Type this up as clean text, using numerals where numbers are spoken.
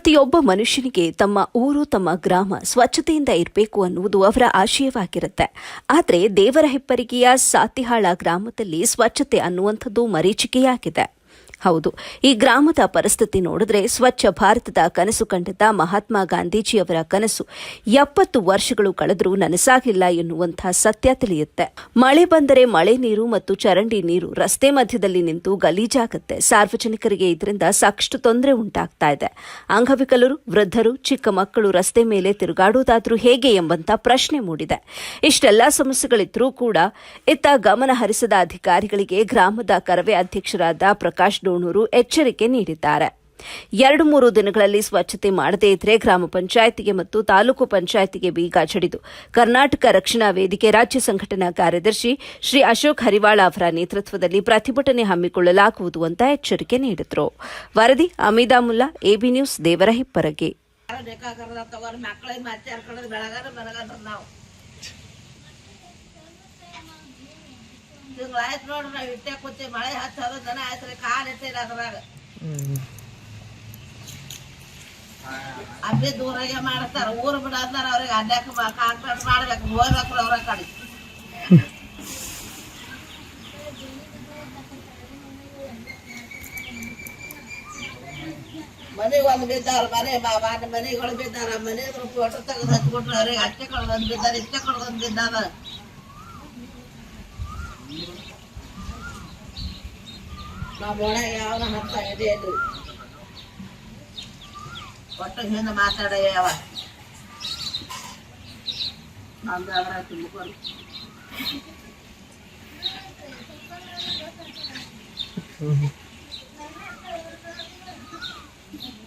ಪ್ರತಿಯೊಬ್ಬ ಮನುಷ್ಯನಿಗೆ ತಮ್ಮ ಊರು ತಮ್ಮ ಗ್ರಾಮ ಸ್ವಚ್ಛತೆಯಿಂದ ಇರಬೇಕು ಅನ್ನುವುದು ಅವರ ಆಶಯವಾಗಿರುತ್ತೆ. ಆದರೆ ದೇವರ ಹೆಪ್ಪರಿಗೆಯ ಸಾತಿಹಾಳ ಗ್ರಾಮದಲ್ಲಿ ಸ್ವಚ್ಛತೆ ಅನ್ನುವಂಥದ್ದು ಮರೀಚಿಕೆಯಾಗಿದೆ. ಹೌದು, ಈ ಗ್ರಾಮದ ಪರಿಸ್ಥಿತಿ ನೋಡಿದ್ರೆ ಸ್ವಚ್ಛ ಭಾರತದ ಕನಸು ಕಂಡಿದ್ದ ಮಹಾತ್ಮ ಗಾಂಧೀಜಿಯವರ ಕನಸು 70 ವರ್ಷಗಳು ಕಳೆದರೂ ನನಸಾಗಿಲ್ಲ ಎನ್ನುವಂತಹ ಸತ್ಯ ತಿಳಿಯುತ್ತೆ. ಮಳೆ ಬಂದರೆ ಮಳೆ ನೀರು ಮತ್ತು ಚರಂಡಿ ನೀರು ರಸ್ತೆ ಮಧ್ಯದಲ್ಲಿ ನಿಂತು ಗಲೀಜಾಗುತ್ತೆ. ಸಾರ್ವಜನಿಕರಿಗೆ ಇದರಿಂದ ಸಾಕಷ್ಟು ತೊಂದರೆ ಉಂಟಾಗ್ತಾ ಇದೆ. ಅಂಗವಿಕಲರು, ವೃದ್ಧರು, ಚಿಕ್ಕ ಮಕ್ಕಳು ರಸ್ತೆ ಮೇಲೆ ತಿರುಗಾಡುವುದಾದ್ರೂ ಹೇಗೆ ಎಂಬಂತ ಪ್ರಶ್ನೆ ಮೂಡಿದೆ. ಇಷ್ಟೆಲ್ಲಾ ಸಮಸ್ಯೆಗಳಿದ್ರೂ ಕೂಡ ಇತ್ತ ಗಮನ ಹರಿಸದ ಅಧಿಕಾರಿಗಳಿಗೆ ಗ್ರಾಮದ ಕರವೇ ಅಧ್ಯಕ್ಷರಾದ ಪ್ರಕಾಶ್ ಡೋಣೂರು ಎಚ್ಚರಿಕೆ ನೀಡಿದ್ದಾರೆ. 2-3 ದಿನಗಳಲ್ಲಿ ಸ್ವಚ್ಛತೆ ಮಾಡದೇ ಇದ್ರೆ ಗ್ರಾಮ ಪಂಚಾಯಿತಿಗೆ ಮತ್ತು ತಾಲೂಕು ಪಂಚಾಯಿತಿಗೆ ಬೀಗ ಜಡಿದು ಕರ್ನಾಟಕ ರಕ್ಷಣಾ ವೇದಿಕೆ ರಾಜ್ಯ ಸಂಘಟನಾ ಕಾರ್ಯದರ್ಶಿ ಶ್ರೀ ಅಶೋಕ್ ಹರಿವಾಳ ಅವರ ನೇತೃತ್ವದಲ್ಲಿ ಪ್ರತಿಭಟನೆ ಹಮ್ಮಿಕೊಳ್ಳಲಾಗುವುದು ಅಂತ ಎಚ್ಚರಿಕೆ ನೀಡಿದರು. ವರದಿ ಅಮೀದಾ ಮುಲ್ಲಾ, ಎಬಿ ನ್ಯೂಸ್, ದೇವರಹಿಪ್ಪರಗಿ. ಆಯ್ತು ನೋಡ್ರಿ, ನಾವು ಇಟ್ಟೆ ಕೂತಿ ಮಳೆ ಹಚ್ಚೋದು ದನ ಆಯ್ತ್ರಿ, ಕಾಲು ಇಟ್ಟಿಲ್ಲ ಅದ್ರಾಗ ಅಬ್ಬಿ ದೂರಾಗೆ ಮಾಡ್ತಾರ. ಊರು ಬಿಡೋದಾರ ಅವ್ರಿಗೆ ಅಡ್ಡಾಕ ಕಾಂಕ್ರೀಟ್ ಮಾಡ್ಬೇಕು, ಹೋಗ್ಬೇಕ್ರಿ ಅವ್ರ ಕಡೆ. ಮನೆಗೆ ಒಂದು ಬಿದ್ದಾರ, ಮನೆಗಳು ಬಿದ್ದಾರ, ಮನೆ ಫೋಟೋ ತೆಗೆದು ಹಚ್ಬಿಟ್ರಿ ಅವ್ರಿಗೆ. ಅಷ್ಟೇ ಕಳ್ದೊಂದು ಬಿದ್ದಾರ, ಇಷ್ಟೇ ಕಳ್ದೊಂದು ಬಿದ್ದಾರ. ನಾವು ಒಳಗೆ ಯಾವನ ಹತ್ತ ಇದೆ ಅದು ಒಟ್ಟು ಹಿಂದೆ ಮಾತಾಡ ಯಾವ ನಮ್ದು ಅದ್ರ ತುಂಬಿಕೊಂಡು